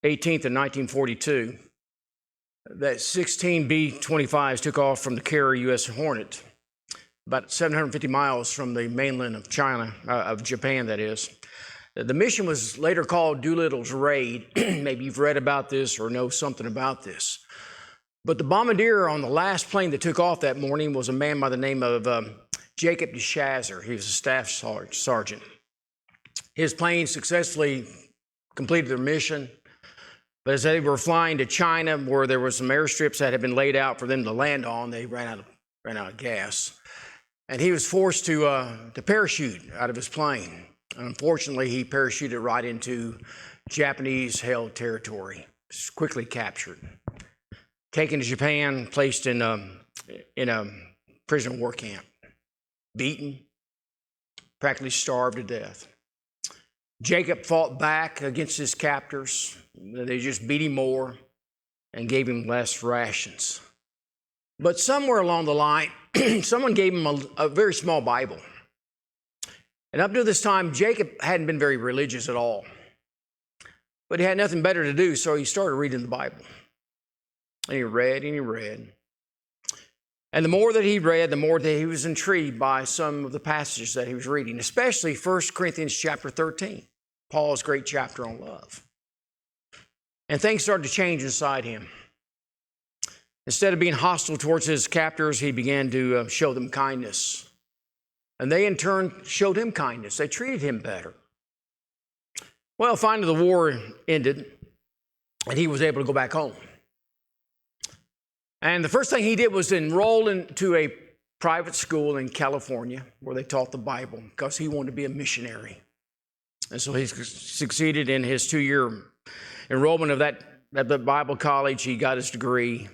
18th in 1942, that 16 B-25s took off from the carrier U.S. Hornet, about 750 miles from the mainland of China, of Japan, that is. The mission was later called Doolittle's Raid. Maybe you've read about this or know something about this. But the bombardier on the last plane that took off that morning was a man by the name of Jacob de Chazer. He was a staff sergeant. His plane successfully completed their mission. But as they were flying to China, where there were some airstrips that had been laid out for them to land on, they ran out of gas. And he was forced to parachute out of his plane. Unfortunately, he parachuted right into Japanese-held territory. He was quickly captured, taken to Japan, placed in a prisoner of war camp, beaten, practically starved to death. Jacob fought back against his captors. They just beat him more and gave him less rations. But somewhere along the line, someone gave him a very small Bible. And up to this time, Jacob hadn't been very religious at all. But he had nothing better to do, so he started reading the Bible. And he read and he read. And the more that he read, the more that he was intrigued by some of the passages that he was reading, especially 1 Corinthians chapter 13, Paul's great chapter on love. And things started to change inside him. Instead of being hostile towards his captors, he began to show them kindness. And they in turn showed him kindness. They treated him better. Well, finally the war ended, and he was able to go back home. And the first thing he did was enroll into a private school in California where they taught the Bible because he wanted to be a missionary. And so he succeeded in his 2-year enrollment of that Bible college. He got his degree,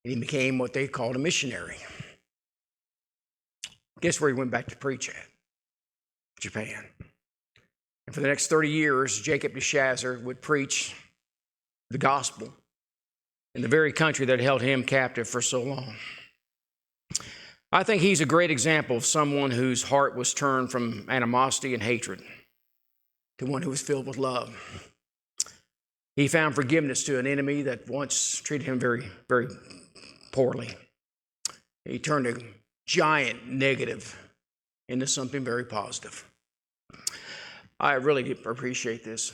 and he became what they called a missionary. Guess where he went back to preach at? Japan. And for the next 30 years, Jacob de Chazer would preach the gospel in the very country that held him captive for so long. I think he's a great example of someone whose heart was turned from animosity and hatred to one who was filled with love. He found forgiveness to an enemy that once treated him very, very poorly. He turned a giant negative into something very positive. I really appreciate this.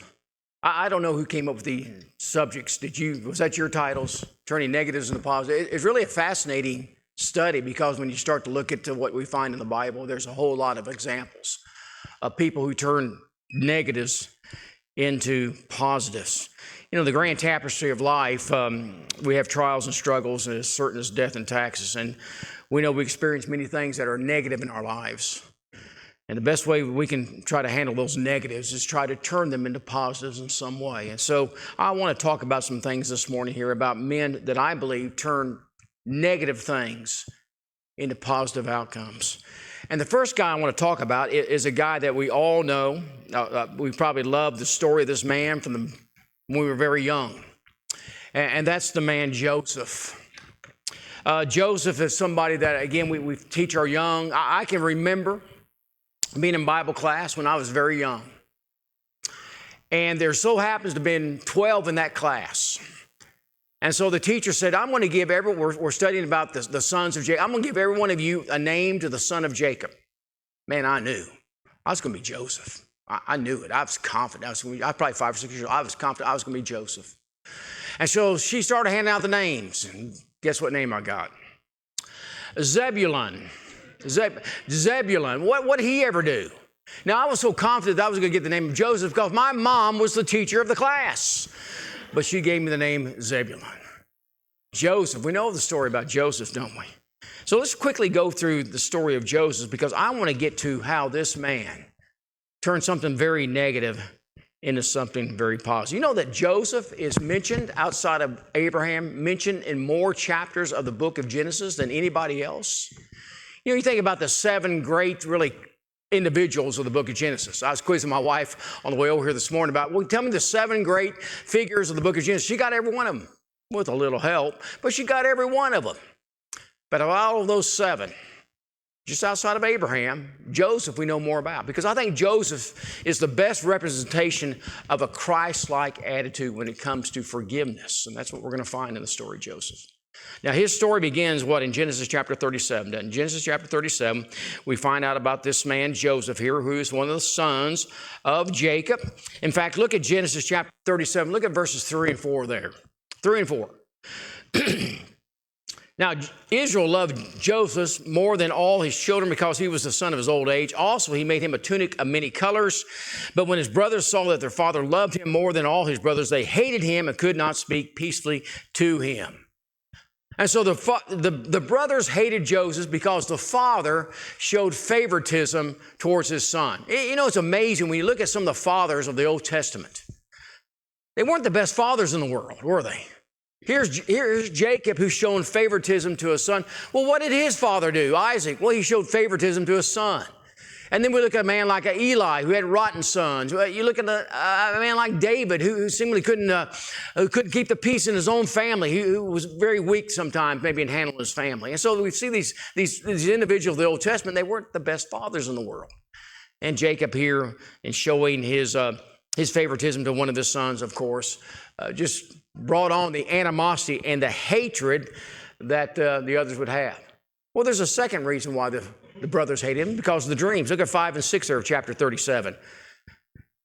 I don't know who came up with the subjects. Was that your titles? Turning negatives into positive. It's really a fascinating study because when you start to look into what we find in the Bible, there's a whole lot of examples of people who turn negatives into positives. You know, the grand tapestry of life, we have trials and struggles, and as certain as death and taxes. And we know we experience many things that are negative in our lives. And the best way we can try to handle those negatives is try to turn them into positives in some way. And so I want to talk about some things this morning here about men that I believe turn negative things into positive outcomes. And the first guy I want to talk about is a guy that we all know. We probably love the story of this man from when we were very young. And that's the man Joseph. Joseph is somebody that, again, we teach our young. I can remember being in Bible class when I was very young. And there so happens to have been 12 in that class. And so the teacher said, I'm going to give we're studying about the sons of Jacob. I'm going to give every one of you a name to the son of Jacob. Man, I knew. I was going to be Joseph. I knew it. I was confident. I was probably 5 or 6 years old. I was confident I was going to be Joseph. And so she started handing out the names. And guess what name I got? Zebulun. Zebulun. What did he ever do? Now, I was so confident that I was going to get the name of Joseph because my mom was the teacher of the class. But she gave me the name Zebulun. Joseph. We know the story about Joseph, don't we? So let's quickly go through the story of Joseph because I want to get to how this man turned something very negative into something very positive. You know that Joseph is mentioned outside of Abraham, mentioned in more chapters of the book of Genesis than anybody else? You know, you think about the 7 great, really, individuals of the book of Genesis. I was quizzing my wife on the way over here this morning about, tell me the 7 great figures of the book of Genesis. She got every one of them with a little help, but she got every one of them. But of all of those 7, just outside of Abraham, Joseph we know more about, because I think Joseph is the best representation of a Christ-like attitude when it comes to forgiveness. And that's what we're going to find in the story of Joseph. Now, his story begins, in Genesis chapter 37. In Genesis chapter 37, we find out about this man, Joseph here, who is one of the sons of Jacob. In fact, look at Genesis chapter 37. Look at verses 3 and 4 there. 3 and 4. Now, Israel loved Joseph more than all his children because he was the son of his old age. Also, he made him a tunic of many colors. But when his brothers saw that their father loved him more than all his brothers, they hated him and could not speak peacefully to him. And so the brothers hated Joseph because the father showed favoritism towards his son. You know, it's amazing when you look at some of the fathers of the Old Testament. They weren't the best fathers in the world, were they? Here's Jacob, who's shown favoritism to his son. Well, what did his father do? Isaac. Well, he showed favoritism to his son. And then we look at a man like Eli, who had rotten sons. You look at a man like David, who seemingly couldn't keep the peace in his own family, who was very weak sometimes, maybe in handling his family. And so we see these individuals of the Old Testament, they weren't the best fathers in the world. And Jacob here, in showing his favoritism to one of his sons, of course, just brought on the animosity and the hatred that the others would have. Well, there's a second reason why the brothers hated him, because of the dreams. Look at 5 and 6 there of chapter 37.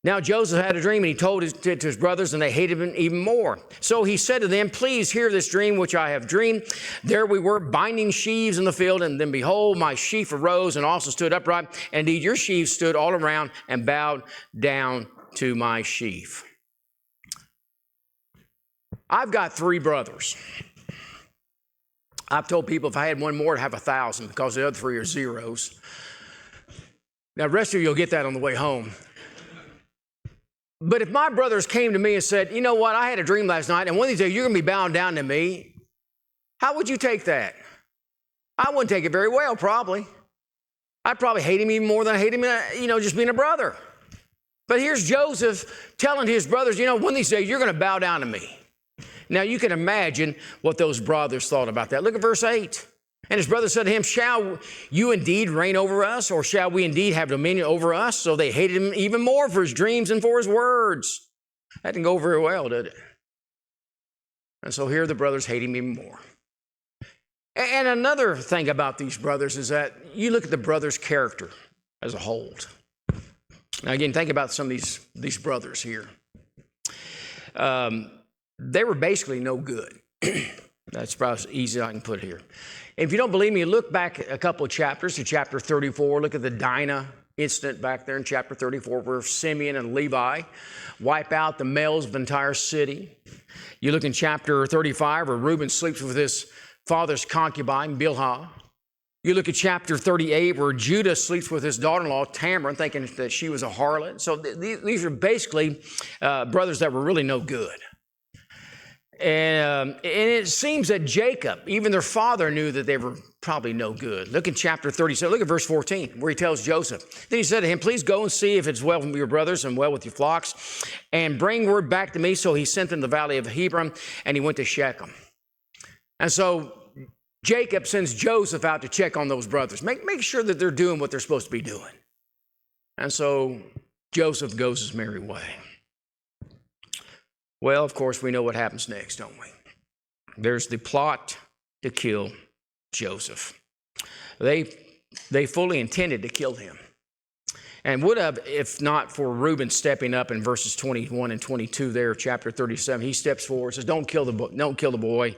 Now Joseph had a dream, and he told it to his brothers, and they hated him even more. So he said to them, please hear this dream which I have dreamed. There we were binding sheaves in the field, and then behold, my sheaf arose and also stood upright. And indeed, your sheaves stood all around and bowed down to my sheaf. I've got 3 brothers. I've told people if I had one more, I'd have 1,000, because the other 3 are zeros. Now, the rest of you will get that on the way home. But if my brothers came to me and said, you know what, I had a dream last night, and one of these days you're going to be bowing down to me, how would you take that? I wouldn't take it very well, probably. I'd probably hate him even more than I hate him, just being a brother. But here's Joseph telling his brothers, one of these days you're going to bow down to me. Now, you can imagine what those brothers thought about that. Look at verse 8. And his brother said to him, shall you indeed reign over us, or shall we indeed have dominion over us? So they hated him even more for his dreams and for his words. That didn't go very well, did it? And so here the brothers hate him even more. And another thing about these brothers is that you look at the brothers' character as a whole. Now, again, think about some of these brothers here. They were basically no good. That's probably as easy as I can put it here. If you don't believe me, look back a couple of chapters to chapter 34. Look at the Dinah incident back there in chapter 34, where Simeon and Levi wipe out the males of the entire city. You look in chapter 35, where Reuben sleeps with his father's concubine, Bilhah. You look at chapter 38, where Judah sleeps with his daughter-in-law, Tamar, thinking that she was a harlot. So these are basically brothers that were really no good. And it seems that Jacob, even their father, knew that they were probably no good. Look in chapter 37. Look at verse 14, where he tells Joseph. Then he said to him, please go and see if it's well with your brothers and well with your flocks, and bring word back to me. So he sent them to the valley of Hebron, and he went to Shechem. And so Jacob sends Joseph out to check on those brothers. Make sure that they're doing what they're supposed to be doing. And so Joseph goes his merry way. Well, of course, we know what happens next, don't we? There's the plot to kill Joseph. They fully intended to kill him, and would have if not for Reuben stepping up in verses 21 and 22 there of chapter 37. He steps forward, says, don't kill the boy.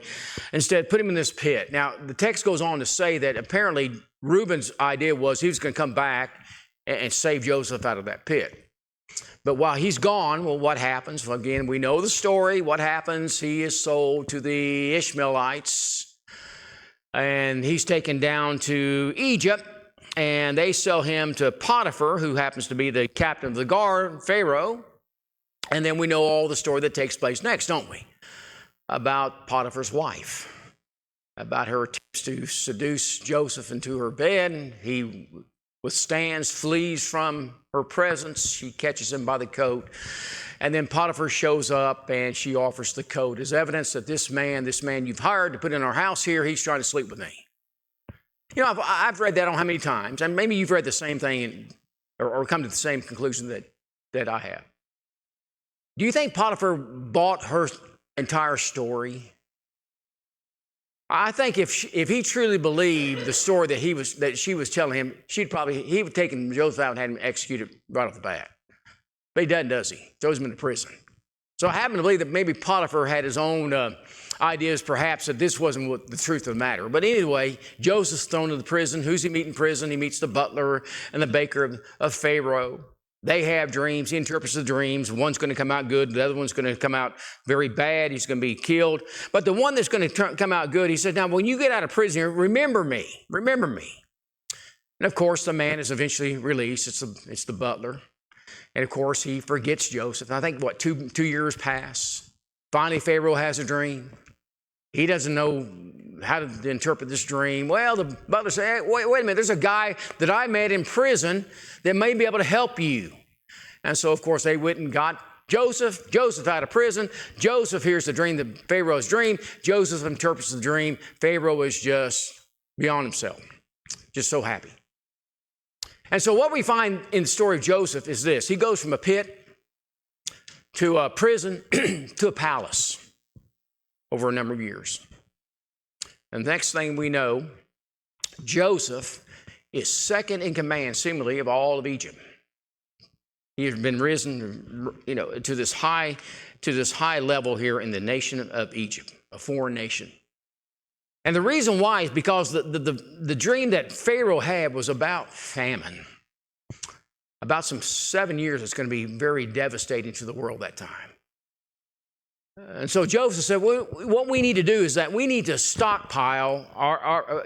Instead, put him in this pit. Now, the text goes on to say that apparently Reuben's idea was he was going to come back and save Joseph out of that pit. But while he's gone, well, what happens? Well, again, we know the story. What happens? He is sold to the Ishmaelites, and he's taken down to Egypt, and they sell him to Potiphar, who happens to be the captain of the guard, Pharaoh. And then we know all the story that takes place next, don't we? About Potiphar's wife, about her attempts to seduce Joseph into her bed. He withstands, flees from her presence. She catches him by the coat. And then Potiphar shows up, and she offers the coat as evidence that this man you've hired to put in our house here, he's trying to sleep with me. You know, I've read that I don't know how many times, and maybe you've read the same thing or come to the same conclusion that I have. Do you think Potiphar bought her entire story? I think if he truly believed the story that she was telling him, he would have taken Joseph out and had him executed right off the bat. But he doesn't, does he? Throws him into prison. So I happen to believe that maybe Potiphar had his own ideas, perhaps, that this wasn't what the truth of the matter. But anyway, Joseph's thrown into the prison. Who's he meet in prison? He meets the butler and the baker of Pharaoh. They have dreams. He interprets the dreams. One's going to come out good. The other one's going to come out very bad. He's going to be killed. But the one that's going to come out good, he says, now, when you get out of prison here, remember me. Remember me. And, of course, the man is eventually released. It's the butler. And, of course, he forgets Joseph. I think, two years pass. Finally, Pharaoh has a dream. He doesn't know how to interpret this dream. Well, the butler said, hey, wait a minute. There's a guy that I met in prison that may be able to help you. And so, of course, they went and got Joseph. Joseph out of prison. Joseph hears the dream, that Pharaoh's dream. Joseph interprets the dream. Pharaoh is just beyond himself, just so happy. And so what we find in the story of Joseph is this. He goes from a pit to a prison to a palace over a number of years. And the next thing we know, Joseph is second in command, seemingly, of all of Egypt. He has been risen, to this high level here in the nation of Egypt, a foreign nation. And the reason why is because the dream that Pharaoh had was about famine. About some 7 years, it's going to be very devastating to the world that time. And so Joseph said, well, what we need to do is that we need to stockpile our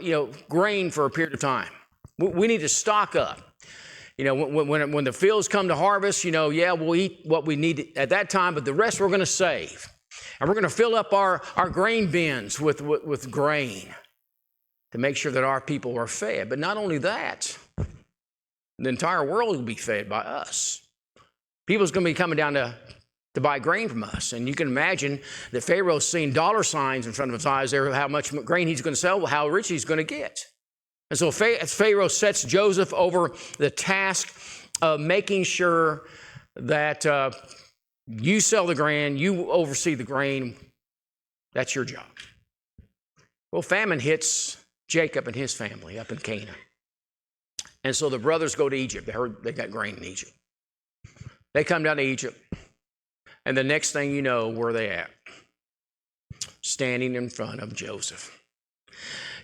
grain for a period of time. We need to stock up. When the fields come to harvest, we'll eat what we need at that time, but the rest we're going to save. And we're going to fill up our grain bins with grain to make sure that our people are fed. But not only that, the entire world will be fed by us. People's going to be coming down to buy grain from us. And you can imagine that Pharaoh's seeing dollar signs in front of his eyes there, how much grain he's going to sell, how rich he's going to get. And so Pharaoh sets Joseph over the task of making sure that you sell the grain, you oversee the grain. That's your job. Well, famine hits Jacob and his family up in Canaan. And so the brothers go to Egypt. They heard they got grain in Egypt. They come down to Egypt. And the next thing you know, where are they at? Standing in front of Joseph.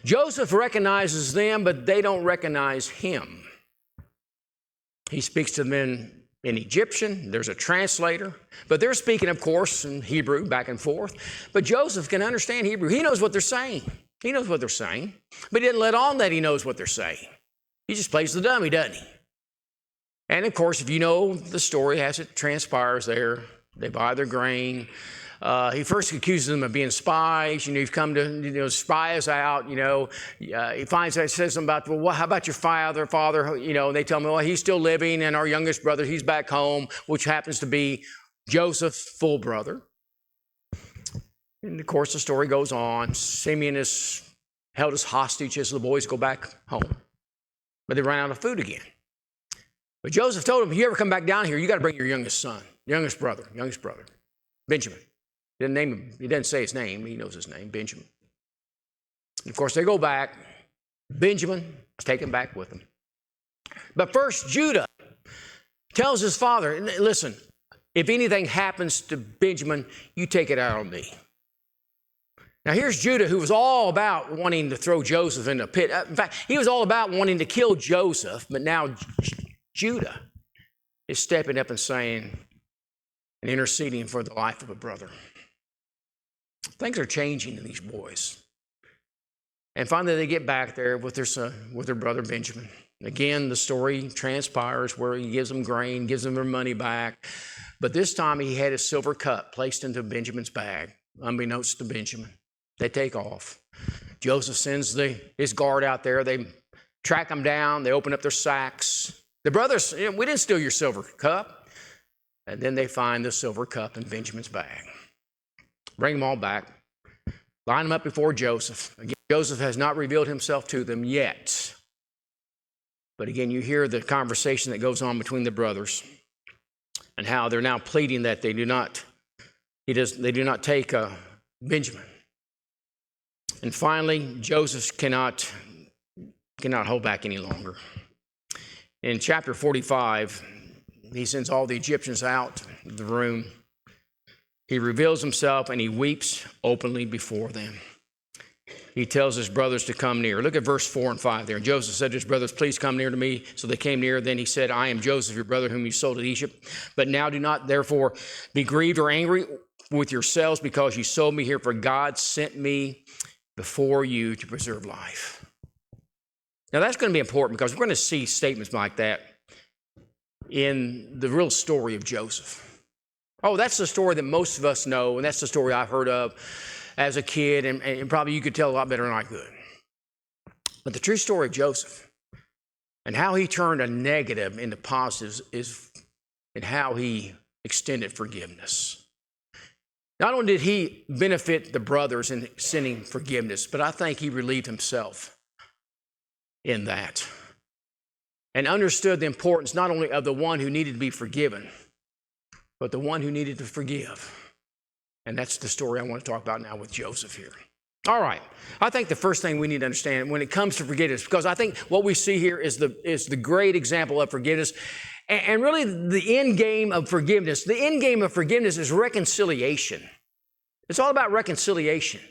Joseph recognizes them, but they don't recognize him. He speaks to them in Egyptian. There's a translator. But they're speaking, of course, in Hebrew, back and forth. But Joseph can understand Hebrew. He knows what they're saying. He knows what they're saying. But he didn't let on that he knows what they're saying. He just plays the dummy, doesn't he? And, of course, if you know the story as it transpires there, they buy their grain. He first accuses them of being spies. You've come to spy us out. He finds out, says something about, well, how about your father? And they tell me, well, he's still living, and our youngest brother, he's back home, which happens to be Joseph's full brother. And of course, the story goes on. Simeon is held as hostage as the boys go back home, but they run out of food again. But Joseph told him, if you ever come back down here, you got to bring your youngest son, youngest brother, Benjamin. He didn't name him. He doesn't say his name. He knows his name, Benjamin. And of course, they go back. Benjamin is taken back with them. But first, Judah tells his father, listen, if anything happens to Benjamin, you take it out on me. Now, here's Judah, who was all about wanting to throw Joseph in a pit. In fact, he was all about wanting to kill Joseph, but now Judah is stepping up and saying and interceding for the life of a brother. Things are changing in these boys. And finally, they get back there with their son, with their brother Benjamin. Again, the story transpires where he gives them grain, gives them their money back. But this time, he had his silver cup placed into Benjamin's bag, unbeknownst to Benjamin. They take off. Joseph sends his guard out there. They track them down. They open up their sacks. The brothers, we didn't steal your silver cup. And then they find the silver cup in Benjamin's bag. Bring them all back. Line them up before Joseph. Again, Joseph has not revealed himself to them yet. But again, you hear the conversation that goes on between the brothers and how they're now pleading that they do not take Benjamin. And finally, Joseph cannot hold back any longer. In chapter 45, he sends all the Egyptians out of the room. He reveals himself and he weeps openly before them. He tells his brothers to come near. Look at verse 4 and 5 there. And Joseph said to his brothers, please come near to me. So they came near. Then he said, I am Joseph, your brother, whom you sold at Egypt. But now do not therefore be grieved or angry with yourselves because you sold me here, for God sent me before you to preserve life. Now that's going to be important because we're going to see statements like that in the real story of Joseph. Oh, that's the story that most of us know, and that's the story I've heard of as a kid, and probably you could tell a lot better than I could. But the true story of Joseph and how he turned a negative into positives is in how he extended forgiveness. Not only did he benefit the brothers in sending forgiveness, but I think he relieved himself in that and understood the importance not only of the one who needed to be forgiven, but the one who needed to forgive. And that's the story I want to talk about now with Joseph here. All right. I think the first thing we need to understand when it comes to forgiveness, because I think what we see here is the great example of forgiveness. And really the end game of forgiveness. The end game of forgiveness is reconciliation. It's all about reconciliation.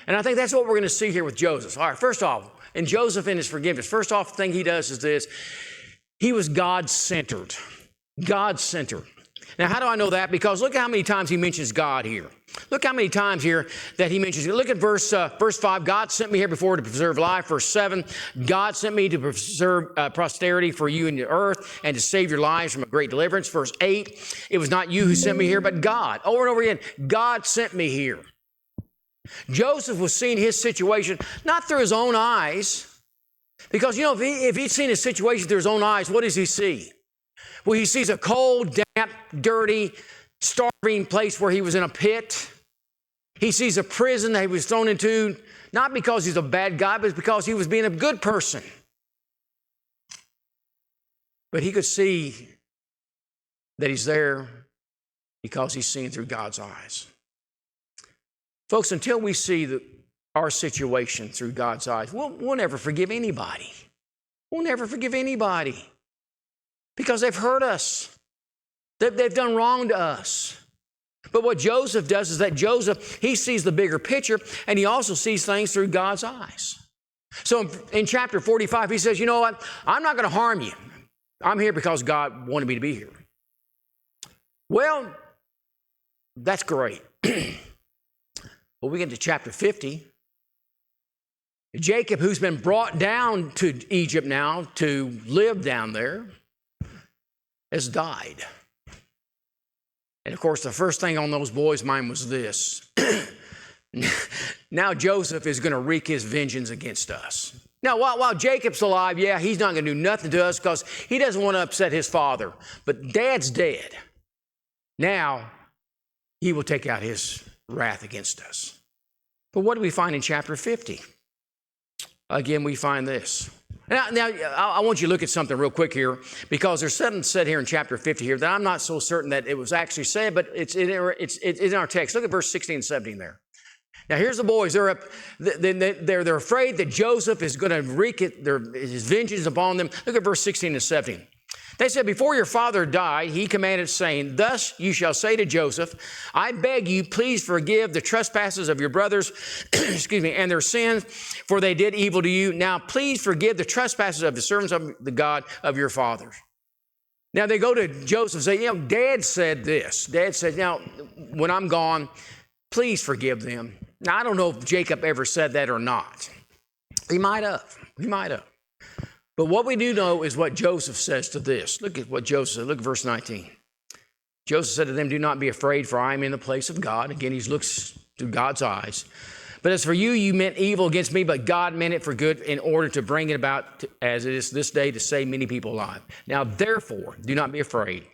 And I think that's what we're going to see here with Joseph. All right. First off, in Joseph and his forgiveness, first off, the thing he does is this. He was God-centered. God-centered. Now, how do I know that? Because look at how many times he mentions God here. Look how many times here that he mentions. Look at verse 5. God sent me here before to preserve life. Verse 7. God sent me to preserve posterity for you in the earth and to save your lives from a great deliverance. Verse 8. It was not you who sent me here, but God. Over and over again, God sent me here. Joseph was seeing his situation not through his own eyes. Because, if he'd seen his situation through his own eyes, what does he see? Well, he sees a cold, damp, dirty, starving place where he was in a pit. He sees a prison that he was thrown into, not because he's a bad guy, but because he was being a good person. But he could see that he's there because he's seen through God's eyes. Folks, until we see our situation through God's eyes, we'll never forgive anybody. We'll never forgive anybody. Because they've hurt us. They've done wrong to us. But what Joseph does is that Joseph, he sees the bigger picture, and he also sees things through God's eyes. So in chapter 45, he says, you know what? I'm not going to harm you. I'm here because God wanted me to be here. Well, that's great. But we get to chapter 50. Jacob, who's been brought down to Egypt now to live down there, has died. And of course, the first thing on those boys' mind was this. Now Joseph is going to wreak his vengeance against us. Now, while Jacob's alive, yeah, he's not going to do nothing to us because he doesn't want to upset his father. But Dad's dead. Now, he will take out his wrath against us. But what do we find in chapter 50? Again, we find this. Now, I want you to look at something real quick here, because there's something said here in chapter 50 here that I'm not so certain that it was actually said, but it's in our text. Look at verse 16 and 17 there. Now, here's the boys. They're afraid that Joseph is going to wreak his vengeance upon them. Look at verse 16 and 17. They said, before your father died, he commanded, saying, thus you shall say to Joseph, I beg you, please forgive the trespasses of your brothers, and their sins, for they did evil to you. Now, please forgive the trespasses of the servants of the God of your fathers. Now, they go to Joseph and say, Dad said this. Dad said, now, when I'm gone, please forgive them. Now, I don't know if Jacob ever said that or not. He might have. He might have. But what we do know is what Joseph says to this. Look at what Joseph said. Look at verse 19. Joseph said to them, do not be afraid, for I am in the place of God. Again, he looks through God's eyes. But as for you, you meant evil against me, but God meant it for good in order to bring it about as it is this day to save many people alive. Now, therefore, do not be afraid.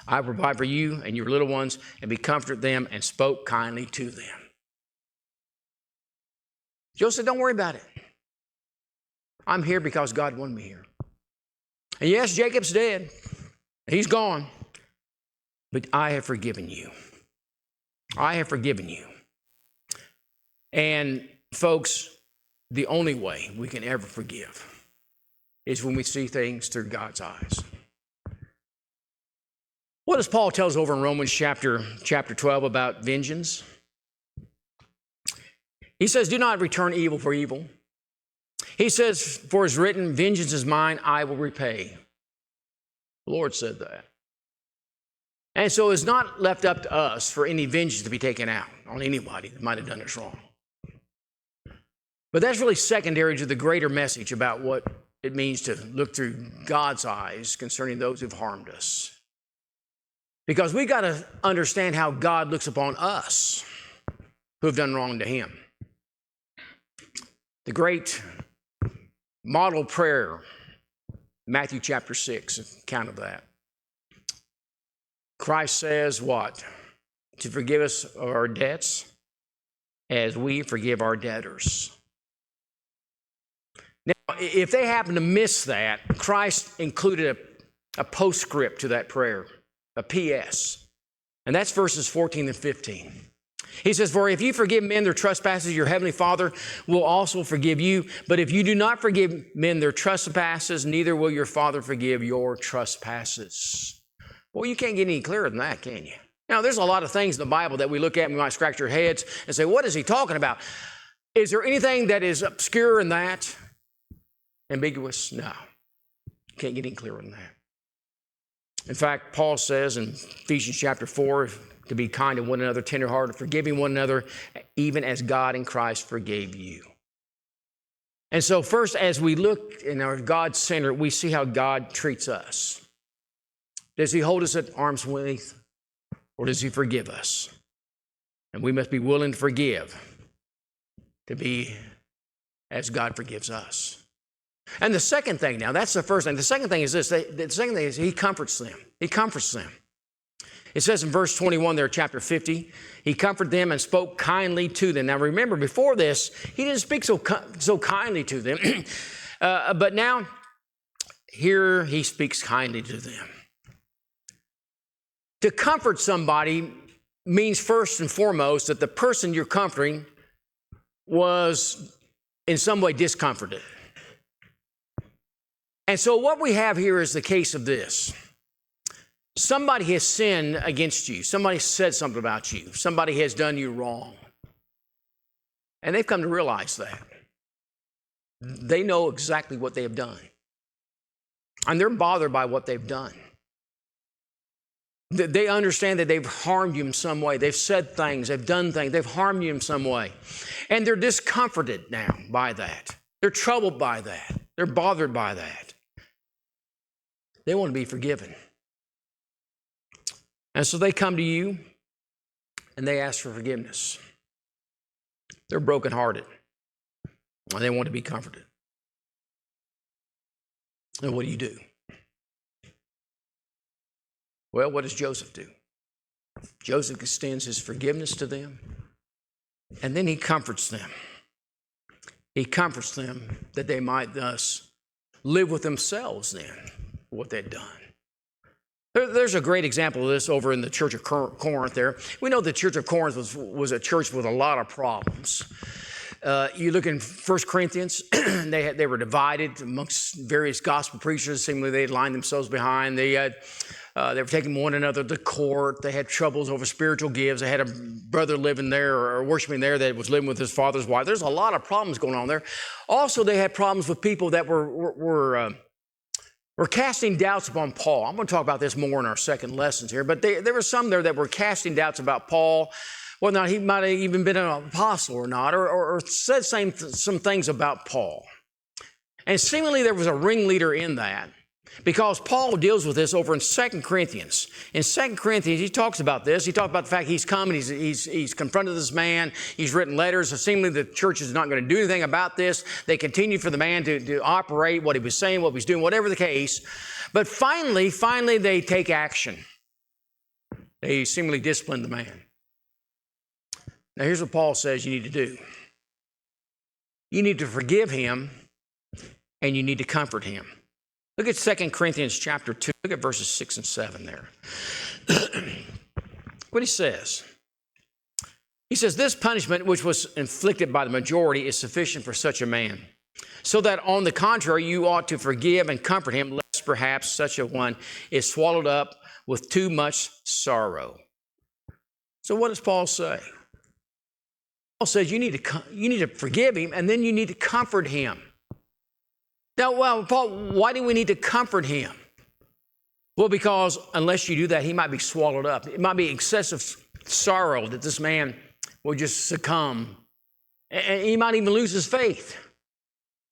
I will provide for you and your little ones, and be comforted them, and spoke kindly to them. Joseph said, don't worry about it. I'm here because God wanted me here. And yes, Jacob's dead. He's gone. But I have forgiven you. I have forgiven you. And folks, the only way we can ever forgive is when we see things through God's eyes. What does Paul tell us over in Romans chapter 12 about vengeance? He says, do not return evil for evil. He says, for it is written, vengeance is mine, I will repay. The Lord said that. And so it's not left up to us for any vengeance to be taken out on anybody that might have done us wrong. But that's really secondary to the greater message about what it means to look through God's eyes concerning those who've harmed us. Because we got to understand how God looks upon us who have done wrong to him. The great model prayer, Matthew chapter 6, account of that. Christ says what? To forgive us of our debts as we forgive our debtors. Now, if they happen to miss that, Christ included a postscript to that prayer, a PS. And that's verses 14 and 15. He says, for if you forgive men their trespasses, your heavenly Father will also forgive you. But if you do not forgive men their trespasses, neither will your Father forgive your trespasses. Well, you can't get any clearer than that, can you? Now, there's a lot of things in the Bible that we look at and we might scratch our heads and say, what is he talking about? Is there anything that is obscure in that? Ambiguous? No. Can't get any clearer than that. In fact, Paul says in Ephesians chapter 4, to be kind to one another, tenderhearted, forgiving one another, even as God in Christ forgave you. And so first, as we look in our God center, we see how God treats us. Does he hold us at arm's length, or does he forgive us? And we must be willing to forgive, to be as God forgives us. And the second thing now, that's the first thing. The second thing is this. The second thing is he comforts them. He comforts them. It says in verse 21 there, chapter 50, he comforted them and spoke kindly to them. Now remember, before this, he didn't speak so kindly to them. But now, here he speaks kindly to them. To comfort somebody means first and foremost that the person you're comforting was in some way discomforted. And so what we have here is the case of this. Somebody has sinned against you. Somebody said something about you. Somebody has done you wrong. And they've come to realize that. They know exactly what they have done. And they're bothered by what they've done. They understand that they've harmed you in some way. They've said things, they've done things, they've harmed you in some way. And they're discomforted now by that. They're troubled by that. They're bothered by that. They want to be forgiven. And so they come to you and they ask for forgiveness. They're brokenhearted and they want to be comforted. And what do? Well, what does Joseph do? Joseph extends his forgiveness to them, and then he comforts them. He comforts them that they might thus live with themselves then what they'd done. There's a great example of this over in the church of Corinth there. We know the church of Corinth was a church with a lot of problems. You look in 1 Corinthians, they were divided amongst various gospel preachers. Seemingly they had lined themselves behind. They were taking one another to court. They had troubles over spiritual gifts. They had a brother living there or worshiping there that was living with his father's wife. There's a lot of problems going on there. Also, they had problems with people that were casting doubts upon Paul. I'm going to talk about this more in our second lessons here, but there were some there that were casting doubts about Paul, whether or not he might have even been an apostle or not, or said some things about Paul. And seemingly there was a ringleader in that, because Paul deals with this over in 2 Corinthians. In 2 Corinthians, he talks about this. He talks about the fact he's come and he's confronted this man. He's written letters. So seemingly the church is not going to do anything about this. They continue for the man to operate what he was saying, what he was doing, whatever the case. But finally, they take action. They seemingly discipline the man. Now, here's what Paul says you need to do. you need to forgive him, and you need to comfort him. Look at 2 Corinthians chapter 2. Look at verses 6 and 7 there. What he says. He says, this punishment which was inflicted by the majority is sufficient for such a man, so that on the contrary you ought to forgive and comfort him, lest perhaps such a one is swallowed up with too much sorrow. So what does Paul say? Paul says you need to forgive him, and then you need to comfort him. Now, well, Paul, why do we need to comfort him? Well, because unless you do that, he might be swallowed up. It might be excessive sorrow that this man will just succumb. And he might even lose his faith,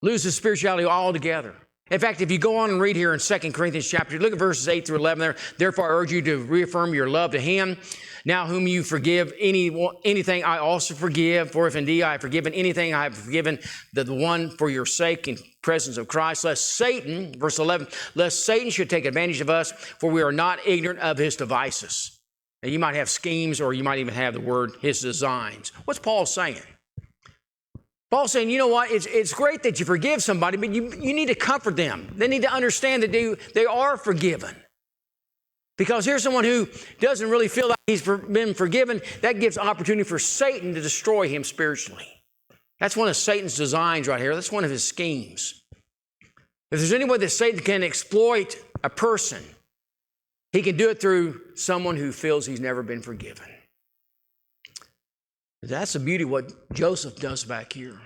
lose his spirituality altogether. In fact, if you go on and read here in 2 Corinthians chapter 2, look at verses 8 through 11 there. Therefore, I urge you to reaffirm your love to him. Now whom you forgive anything, I also forgive. For if indeed I have forgiven anything, I have forgiven the one for your sake in presence of Christ. Lest Satan, verse 11, lest Satan should take advantage of us, for we are not ignorant of his devices. Now, you might have schemes, or you might even have the word his designs. What's Paul saying? Paul's saying, you know what, it's great that you forgive somebody, but you need to comfort them. They need to understand that they are forgiven. Because here's someone who doesn't really feel like he's been forgiven. That gives opportunity for Satan to destroy him spiritually. That's one of Satan's designs right here. That's one of his schemes. If there's any way that Satan can exploit a person, he can do it through someone who feels he's never been forgiven. That's the beauty of what Joseph does back here.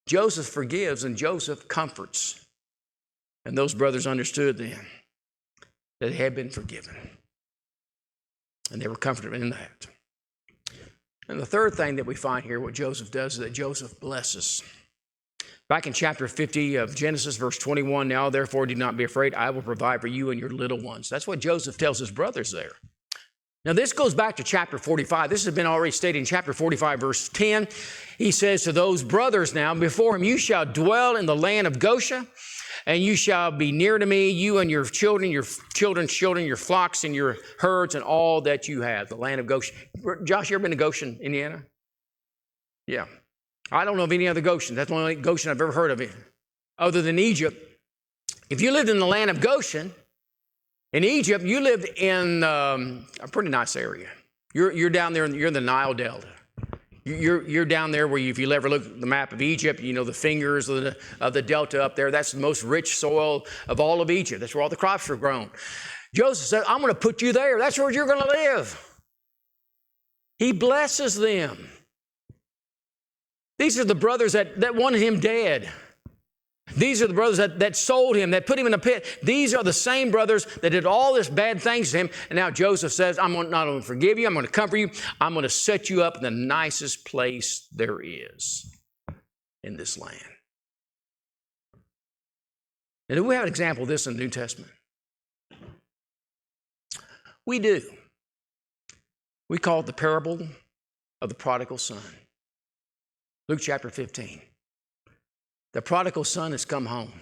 Joseph forgives and Joseph comforts. And those brothers understood then that they had been forgiven. And they were comforted in that. And the third thing that we find here, what Joseph does, is that Joseph blesses. Back in chapter 50 of Genesis, verse 21, now therefore do not be afraid, I will provide for you and your little ones. That's what Joseph tells his brothers there. Now, this goes back to chapter 45. This has been already stated in chapter 45, verse 10. He says to those brothers now, before him you shall dwell in the land of Goshen, and you shall be near to me, you and your children's children, your flocks and your herds, and all that you have, the land of Goshen. Josh, you ever been to Goshen, Indiana? Yeah. I don't know of any other Goshen. That's the only Goshen I've ever heard of it, other than Egypt. If you lived in the land of Goshen, in Egypt, you lived in a pretty nice area. You're down there, you're in the Nile Delta. You're down there where if you ever look at the map of Egypt, you know the fingers of the delta up there. That's the most rich soil of all of Egypt. That's where all the crops were grown. Joseph said, I'm going to put you there. That's where you're going to live. He blesses them. These are the brothers that wanted him dead. These are the brothers that sold him, that put him in a pit. These are the same brothers that did all this bad things to him. And now Joseph says, I'm not only forgive you, I'm going to comfort you. I'm going to set you up in the nicest place there is in this land. And do we have an example of this in the New Testament? We do. We call it the parable of the prodigal son. Luke chapter 15. The prodigal son has come home.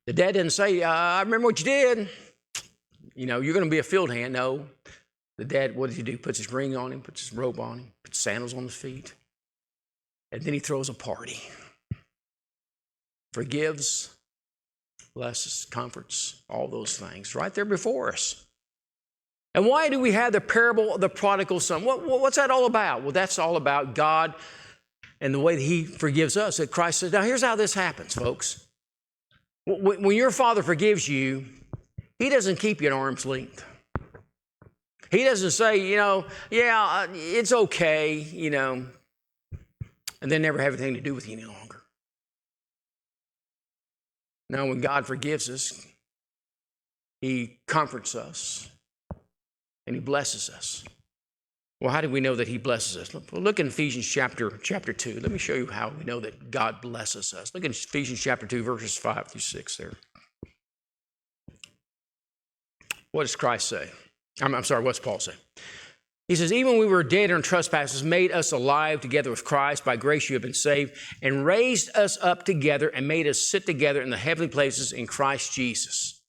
The dad didn't say, I remember what you did. You know, you're going to be a field hand. No. The dad, what does he do? Puts his ring on him, puts his robe on him, puts sandals on his feet. And then he throws a party. Forgives, blesses, comforts, all those things right there before us. And why do we have the parable of the prodigal son? What's that all about? Well, that's all about God and the way that he forgives us. That Christ says, now here's how this happens, folks. When your Father forgives you, he doesn't keep you at arm's length. He doesn't say, yeah, it's okay, and then never have anything to do with you any longer. Now, when God forgives us, he comforts us and he blesses us. Well, how do we know that he blesses us? Look in Ephesians chapter 2. Let me show you how we know that God blesses us. Look in Ephesians chapter 2, verses 5 through 6 there. What does Christ say? What's Paul say? He says, even when we were dead in trespasses, made us alive together with Christ. By grace you have been saved, and raised us up together and made us sit together in the heavenly places in Christ Jesus.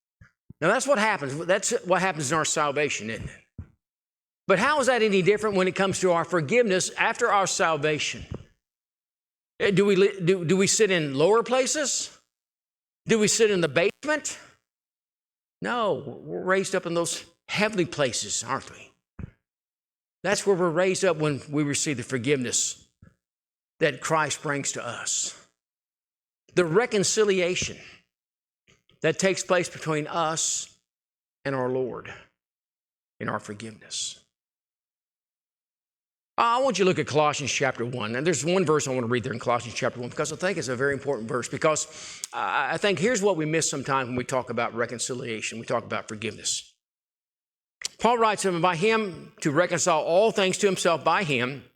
Now that's what happens. That's what happens in our salvation, isn't it? But how is that any different when it comes to our forgiveness after our salvation? Do we sit in lower places? Do we sit in the basement? No, we're raised up in those heavenly places, aren't we? That's where we're raised up when we receive the forgiveness that Christ brings to us. The reconciliation that takes place between us and our Lord in our forgiveness. I want you to look at Colossians chapter 1. And there's one verse I want to read there in Colossians chapter 1 because I think it's a very important verse, because I think here's what we miss sometimes when we talk about reconciliation. We talk about forgiveness. Paul writes, "And by him to reconcile all things to himself by him,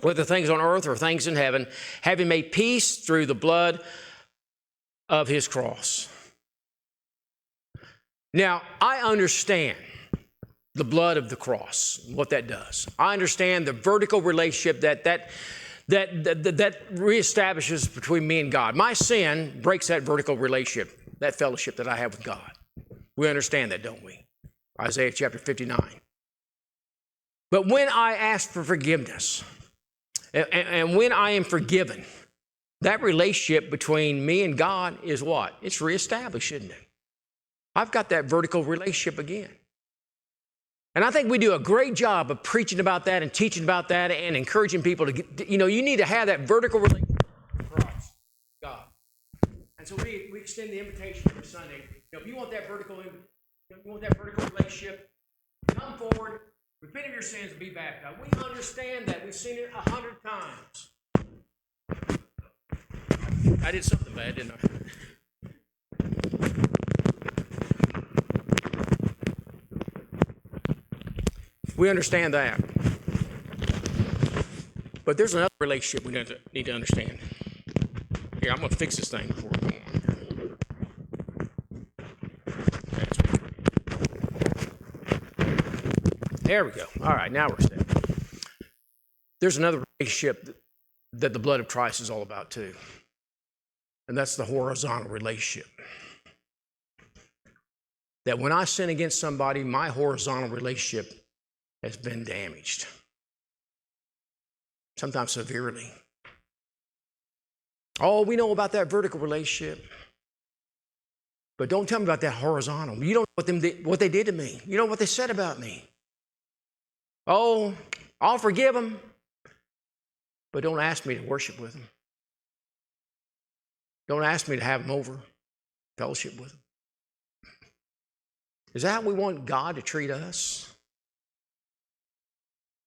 whether things on earth or things in heaven, having made peace through the blood of his cross." Now, I understand the blood of the cross, what that does. I understand the vertical relationship that reestablishes between me and God. My sin breaks that vertical relationship, that fellowship that I have with God. We understand that, don't we? Isaiah chapter 59. But when I ask for forgiveness, and when I am forgiven, that relationship between me and God is what? It's reestablished, isn't it? I've got that vertical relationship again. And I think we do a great job of preaching about that and teaching about that and encouraging people to get, you need to have that vertical relationship with Christ, God. And so we extend the invitation every Sunday. If you want that vertical relationship, come forward, repent of your sins, and be baptized. We understand that. We've seen it 100 times. I did something bad, didn't I? We understand that. But there's another relationship we need to understand. Here, I'm going to fix this thing before we go on. There we go. All right, now we're set. There's another relationship that the blood of Christ is all about too. And that's the horizontal relationship. That when I sin against somebody, my horizontal relationship has been damaged, sometimes severely. Oh, we know about that vertical relationship, but don't tell me about that horizontal. You don't know what they did to me. You know what they said about me. Oh, I'll forgive them, but don't ask me to worship with them. Don't ask me to have them over, fellowship with them. Is that how we want God to treat us?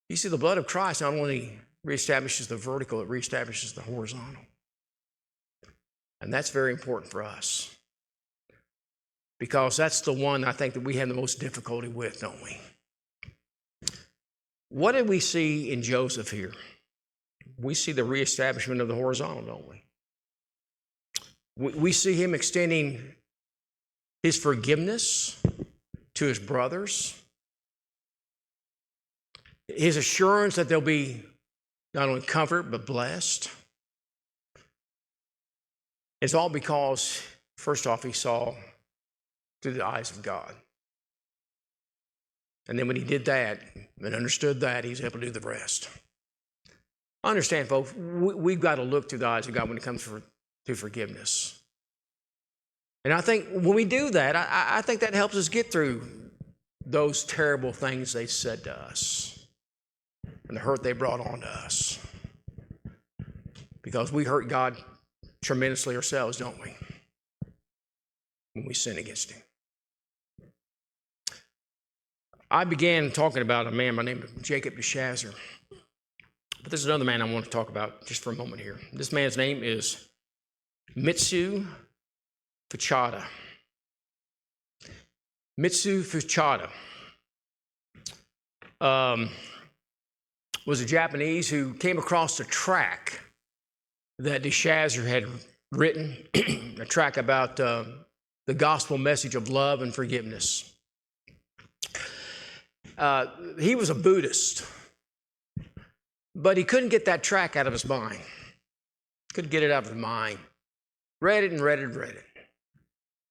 You see, the blood of Christ not only reestablishes the vertical, it reestablishes the horizontal. And that's very important for us, because that's the one I think that we have the most difficulty with, don't we? What did we see in Joseph here? We see the reestablishment of the horizontal, don't we? We see him extending his forgiveness to his brothers, his assurance that they'll be not only comforted but blessed. It's all because, first off, he saw through the eyes of God. And then when he did that and understood that, he's able to do the rest. I understand, folks, we've got to look through the eyes of God when it comes to forgiveness. And I think when we do that, I think that helps us get through those terrible things they said to us and the hurt they brought on to us. Because we hurt God tremendously ourselves, don't we? When we sin against him. I began talking about a man by the name of Jacob Belshazzar. But there's another man I want to talk about just for a moment here. This man's name is Buc Chumbley. Buc Chumbley was a Japanese who came across a tract that Belshazzar had written, a tract about the gospel message of love and forgiveness. He was a Buddhist, but he couldn't get that tract out of his mind. Couldn't get it out of his mind. Read it and read it and read it.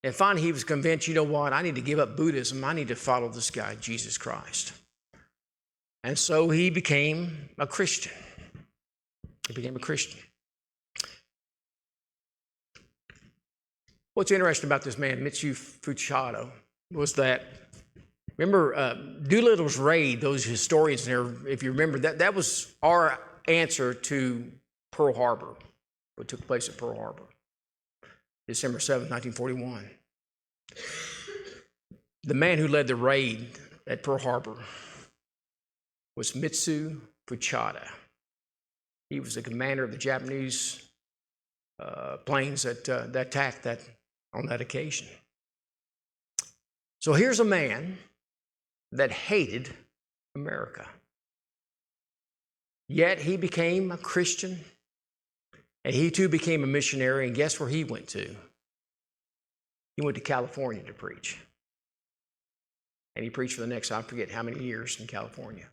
And finally he was convinced, you know what, I need to give up Buddhism. I need to follow this guy, Jesus Christ. And so he became a Christian. He became a Christian. What's interesting about this man, Mitsu Fuchado, was that, remember Doolittle's raid, those historians there, if you remember, that was our answer to Pearl Harbor, what took place at Pearl Harbor, December 7th, 1941. The man who led the raid at Pearl Harbor was Mitsu Fuchida. He was the commander of the Japanese planes that attacked on that occasion. So here's a man that hated America. Yet he became a Christian, and he too became a missionary, and guess where he went to? He went to California to preach. And he preached for the next, I forget how many years in California.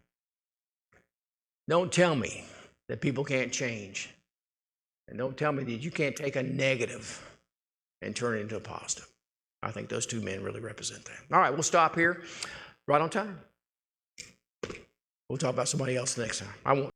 Don't tell me that people can't change. And don't tell me that you can't take a negative and turn it into a positive. I think those two men really represent that. All right, we'll stop here. Right on time. We'll talk about somebody else next time. I won't